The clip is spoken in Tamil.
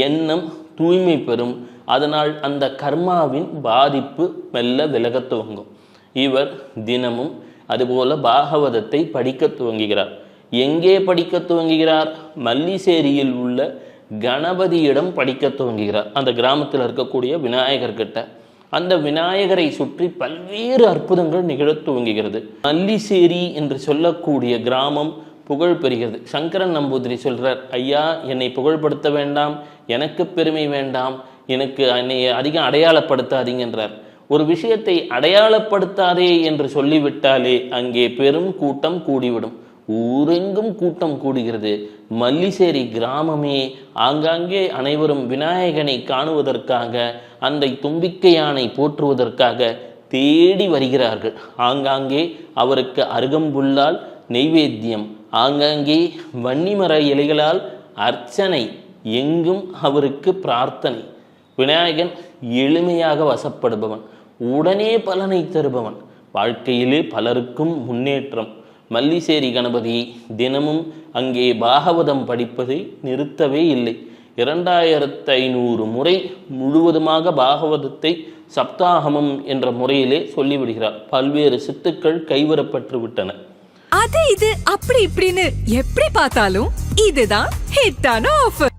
எண்ணம் தூய்மை பெறும். அதனால் அந்த கர்மாவின் பாதிப்பு மெல்ல விலக துவங்கும். இவர் தினமும் அதுபோல பாகவதத்தை படிக்க துவங்குகிறார். எங்கே படிக்க துவங்குகிறார்? மல்லிசேரியில் உள்ள கணபதியிடம் படிக்க துவங்குகிறார். அந்த கிராமத்தில் இருக்கக்கூடிய விநாயகர்கிட்ட. அந்த விநாயகரை சுற்றி பல்வேறு அற்புதங்கள் நிகழத் துவங்குகிறது. மல்லிசேரி என்று சொல்லக்கூடிய கிராமம் புகழ் பெறுகிறது. சங்கரன் நம்பூதிரி சொல்றார், ஐயா, என்னை புகழ்படுத்த வேண்டாம், எனக்கு பெருமை வேண்டாம், என்னை அதிகம் அடையாளப்படுத்தாதீங்கன்றார். ஒரு விஷயத்தை அடையாளப்படுத்தாதே என்று சொல்லிவிட்டாலே அங்கே பெரும் கூட்டம் கூடிவிடும். ஊரெங்கும் கூட்டம் கூடுகிறது. மல்லிசேரி கிராமமே ஆங்காங்கே அனைவரும் விநாயகனை காணுவதற்காக, அந்த தும்பிக்கையானை போற்றுவதற்காக தேடி வருகிறார்கள். ஆங்காங்கே அவருக்கு அருகம்புல்லால் நெய்வேத்தியம், ஆங்காங்கே வன்னிமர இலைகளால் அர்ச்சனை, எங்கும் அவருக்கு பிரார்த்தனை. விநாயகன் எளிமையாக வசப்படுபவன், உடனே பலனை தருபவன், வாழ்க்கையிலே பலருக்கும் முன்னேற்றம். மல்லிசேரி கணபதி தினமும் அங்கே பாகவதம் படிப்பதை நிறுத்தவே இல்லை. 2500 முறை முழுவதுமாக பாகவதத்தை சப்தாகமம் என்ற முறையிலே சொல்லிவிடுகிறார். பல்வேறு சித்துக்கள் கைவரப்பட்டு விட்டன. அது இது அப்படி இப்படின்னு எப்படி பார்த்தாலும் இதுதான் ஹிட்டான ஆஃபர்.